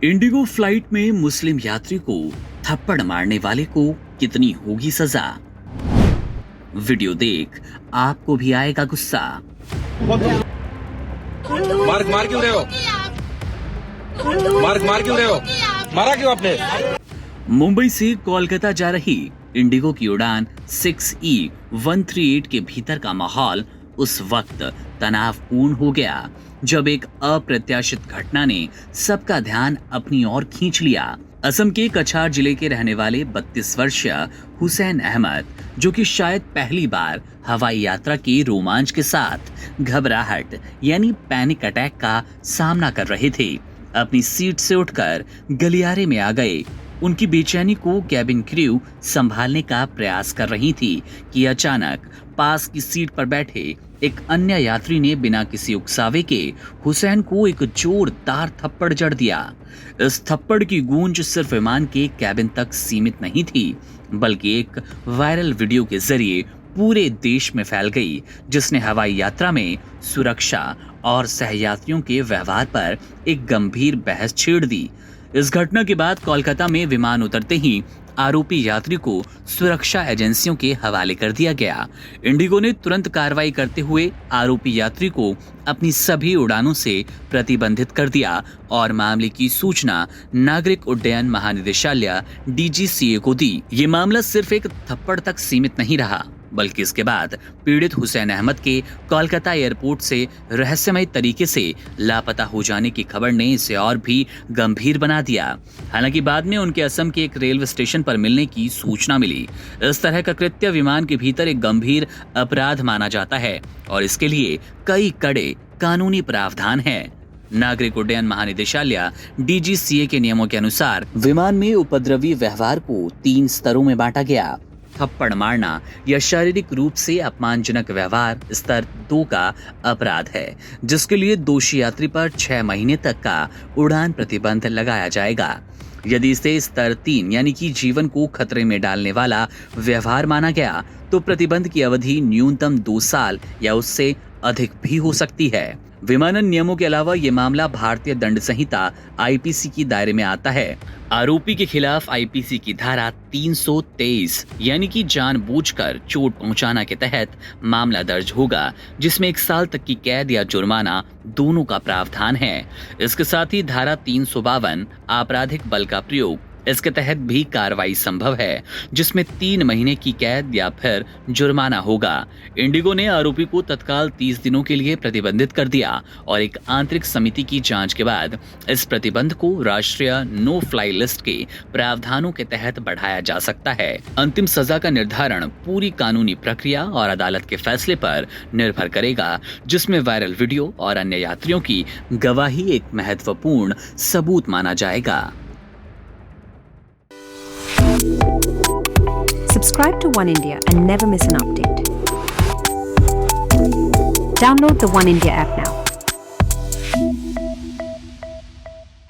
Indigo flight में मुस्लिम यात्री को थप्पड़ मारने वाले को कितनी होगी सजा? वीडियो देख आपको भी आएगा गुस्सा। मार क्यों रहे हो? मार क्यों रहे हो? मारा क्यों आपने? मुंबई से कोलकाता जा रही इंडिगो की उड़ान 6E138 के भीतर का माहौल उस वक्त तनावपूर्ण हो गया जब एक अप्रत्याशित घटना ने सबका ध्यान अपनी ओर खींच लिया। असम के कछार जिले के रहने वाले 32 वर्षीय हुसैन अहमद, जो कि शायद पहली बार हवाई यात्रा के रोमांच के साथ घबराहट यानी पैनिक अटैक का सामना कर रहे थे, अपनी सीट से उठकर गलियारे में आ गए। उनकी बेचैनी को कैबिन क्रू संभालने का प्रयास कर रही थी कि अचानक पास की सीट पर बैठे एक अन्य यात्री ने बिना किसी उकसावे के हुसैन को एक जोरदार थप्पड़ जड़ दिया। इस थप्पड़ की गूंज सिर्फ विमान के कैबिन तक सीमित नहीं थी, बल्कि एक वायरल वीडियो के जरिए पूरे देश में फैल गई, जिसने हवाई यात्रा में सुरक्षा और सहयात्रियों के व्यवहार पर एक गंभीर बहस छेड़ दी। इस घटना के बाद कोलकाता में विमान उतरते ही आरोपी यात्री को सुरक्षा एजेंसियों के हवाले कर दिया गया। इंडिगो ने तुरंत कार्रवाई करते हुए आरोपी यात्री को अपनी सभी उड़ानों से प्रतिबंधित कर दिया और मामले की सूचना नागरिक उड्डयन महानिदेशालय DGCA को दी। ये मामला सिर्फ एक थप्पड़ तक सीमित नहीं रहा, बल्कि इसके बाद पीड़ित हुसैन अहमद के कोलकाता एयरपोर्ट से रहस्यमय तरीके से लापता हो जाने की खबर ने इसे और भी गंभीर बना दिया। हालांकि बाद में उनके असम के एक रेलवे स्टेशन पर मिलने की सूचना मिली। इस तरह का कृत्य विमान के भीतर एक गंभीर अपराध माना जाता है और इसके लिए कई कड़े कानूनी प्रावधान हैं। नागरिक उड्डयन महानिदेशालय DGCA के नियमों के अनुसार विमान में उपद्रवी व्यवहार को 3 स्तरों में बांटा गया। थप्पड़ मारना या शारीरिक रूप से अपमानजनक व्यवहार स्तर 2 का अपराध है, जिसके लिए दोषी यात्री पर 6 महीने तक का उड़ान प्रतिबंध लगाया जाएगा। यदि इसे स्तर 3 यानी कि जीवन को खतरे में डालने वाला व्यवहार माना गया तो प्रतिबंध की अवधि न्यूनतम 2 साल या उससे अधिक भी हो सकती है। विमानन नियमों के अलावा ये मामला भारतीय दंड संहिता IPC की दायरे में आता है। आरोपी के खिलाफ IPC की धारा 323 यानी कि जानबूझकर चोट पहुंचाना के तहत मामला दर्ज होगा, जिसमें 1 साल तक की कैद या जुर्माना दोनों का प्रावधान है। इसके साथ ही धारा 352 आपराधिक बल का प्रयोग, इसके तहत भी कार्रवाई संभव है, जिसमें 3 महीने की कैद या फिर जुर्माना होगा। इंडिगो ने आरोपी को तत्काल 30 दिनों के लिए प्रतिबंधित कर दिया और एक आंतरिक समिति की जांच के बाद इस प्रतिबंध को राष्ट्रीय नो फ्लाई लिस्ट के प्रावधानों के तहत बढ़ाया जा सकता है। अंतिम सजा का निर्धारण पूरी कानूनी प्रक्रिया और अदालत के फैसले पर निर्भर करेगा, जिसमें वायरल वीडियो और अन्य यात्रियों की गवाही एक महत्वपूर्ण सबूत माना जाएगा। Subscribe to One India and never miss an update. Download the One India app now.